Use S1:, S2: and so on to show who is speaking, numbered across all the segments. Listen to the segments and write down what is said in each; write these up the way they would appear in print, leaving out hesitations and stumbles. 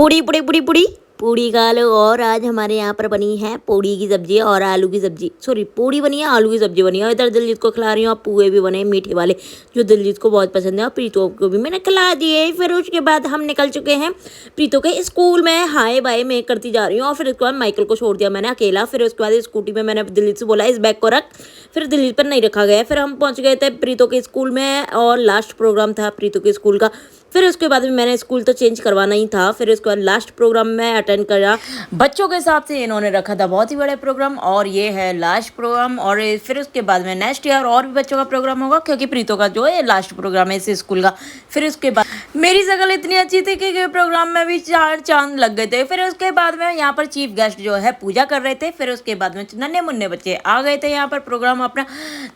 S1: पूड़ी पूड़ी पूड़ी पूड़ी पूड़ी खा लो। और आज हमारे यहाँ पर बनी है पूड़ी की सब्जी और आलू की सब्जी, सॉरी पूड़ी बनी है, आलू की सब्जी बनी है। और इधर दिलजीत को खिला रही हूँ। और पुए भी बने मीठे वाले जो दिलजीत को बहुत पसंद है, और प्रीतो को भी मैंने खिला दिए। फिर उसके बाद हम निकल चुके हैं प्रीतो के स्कूल में। हाय बाय मैं करती जा रही हूँ। और फिर उसके बाद माइकल को छोड़ दिया मैंने अकेला। फिर उसके बाद स्कूटी में मैंने दिलजीत से बोला इस बैग को रख, फिर दिलजीत पर नहीं रखा गया। फिर हम पहुँच गए थे प्रीतो के स्कूल में और लास्ट प्रोग्राम था प्रीतो के स्कूल का। फिर उसके बाद में मैंने स्कूल तो चेंज करवाना ही था। फिर उसके बाद लास्ट प्रोग्राम में अटेंड करा। बच्चों के हिसाब से इन्होंने रखा था बहुत ही बड़ा प्रोग्राम, और ये है लास्ट प्रोग्राम। और फिर उसके बाद में नेक्स्ट ईयर और भी बच्चों का प्रोग्राम होगा, क्योंकि प्रीतो का जो है लास्ट प्रोग्राम है इस स्कूल का। फिर उसके बाद मेरी शक्ल इतनी अच्छी थी कि प्रोग्राम में भी 4 चांद लग गए थे। फिर उसके बाद में यहाँ पर चीफ गेस्ट जो है पूजा कर रहे थे। फिर उसके बाद में नन्हे मुन्ने बच्चे आ गए थे यहाँ पर प्रोग्राम अपना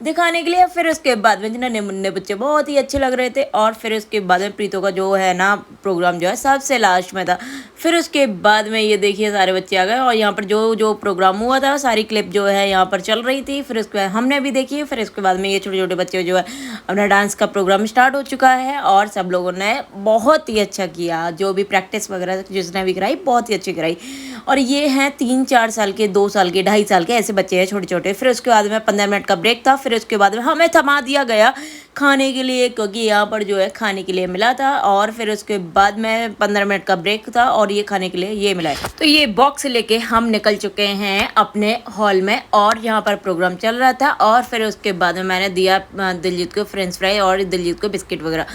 S1: दिखाने के लिए। फिर उसके बाद में नन्हे मुन्ने बच्चे बहुत ही अच्छे लग रहे थे। और फिर उसके बाद में प्रीतो का जो है ना प्रोग्राम जो है सबसे लास्ट में था। फिर उसके बाद में ये देखिए सारे बच्चे आ गए, और यहाँ पर जो जो प्रोग्राम हुआ था सारी क्लिप जो है यहाँ पर चल रही थी। फिर उसके बाद हमने भी देखी। फिर उसके बाद में ये छोटे छोटे बच्चे जो है अपना डांस का प्रोग्राम स्टार्ट हो चुका है, और सब लोगों ने बहुत ही अच्छा किया। जो भी प्रैक्टिस वगैरह जिसने भी कराई बहुत ही अच्छी कराई। और ये हैं 3-4 साल के, 2 साल के, 2.5 साल के ऐसे बच्चे हैं छोटे छोटे। फिर उसके बाद में 15 मिनट का ब्रेक था। फिर उसके बाद में हमें थमा दिया गया खाने के लिए, क्योंकि यहाँ पर जो है खाने के लिए मिला था। और फिर उसके बाद में 15 मिनट का ब्रेक था और ये खाने के लिए ये मिला है। तो ये बॉक्स लेके हम निकल चुके हैं अपने हॉल में, और यहाँ पर प्रोग्राम चल रहा था। और फिर उसके बाद में मैंने दिया दिलजीत को फ्रेंच फ्राई और दिलजीत को बिस्किट वगैरह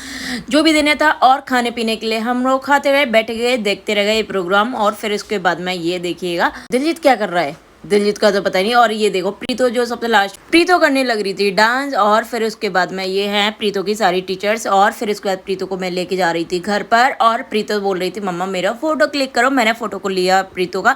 S1: जो भी देना था। और खाने पीने के लिए हम लोग खाते गए, बैठ गए, देखते रह गए प्रोग्राम। और फिर उसके बाद में ये देखिएगा दिलजीत क्या कर रहा है, दिलजीत का तो पता ही नहीं। और ये देखो प्रीतो जो सबसे लास्ट प्रीतो करने लग रही थी डांस। और फिर उसके बाद में ये हैं प्रीतो की सारी टीचर्स। और फिर उसके बाद प्रीतो को मैं लेके जा रही थी घर पर, और प्रीतो बोल रही थी मम्मा मेरा फोटो क्लिक करो। मैंने फोटो को लिया प्रीतो का,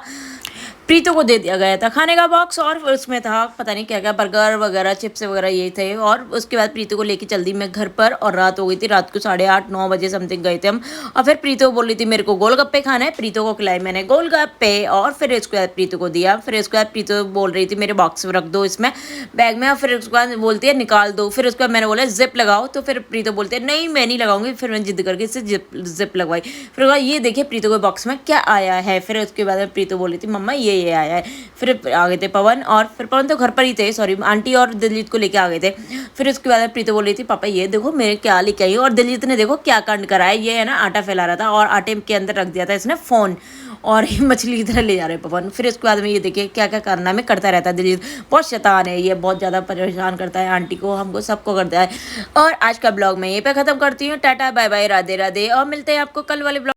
S1: प्रीतो को दे दिया गया था खाने का बॉक्स। और उसमें था पता नहीं क्या क्या, बर्गर वगैरह, चिप्स वगैरह ये थे। और उसके बाद प्रीतो को लेके चल दी मैं घर पर, और रात हो गई थी। रात को 8:30-9 बजे समथिंग गए थे हम। और फिर प्रीतो बोल रही थी मेरे को गोलगप्पे खाना है, प्रीतो को खिलाई मैंने गोलगप्पे। और फिर उसके बाद प्रीतो को दिया। फिर उसके बाद प्रीतो बोल रही थी मेरे बॉक्स में रख दो इसमें बैग में। और फिर उसके बाद बोलती है निकाल दो। फिर उसके बाद मैंने बोला जिप लगाओ, तो फिर प्रीतो बोलती है नहीं मैं नहीं लगाऊंगी। फिर मैंने जिद करके इससे जिप लगवाई। फिर ये देखिए प्रीतो के बॉक्स में क्या आया है। फिर उसके बाद में प्रीतो बोली थी मम्मा ये आया है। फिर आ गए थे पवन, और फिर पवन तो घर पर ही थे, सॉरी आंटी और दिलजीत को लेके आ गए थे। फिर उसके बाद प्रीतो बोल रही थी पापा ये देखो मेरे क्या लेके आई। और दिलजीत ने देखो क्या कांड करा है, ये है ना आटा फैला रहा था और आटे के अंदर रख दिया था इसने फोन, और ये मछली की तरह ले जा रहे पवन। फिर उसके बाद में ये देखिए क्या क्या करना में करता रहता है दिलजीत, बहुत शैतान है ये, बहुत ज़्यादा परेशान करता है आंटी को, हमको, सबको करता है। और आज का ब्लॉग मैं यहीं पे ख़त्म करती हूँ। Tata bye bye, Radhe Radhe, और मिलते हैं आपको कल वाले ब्लॉग।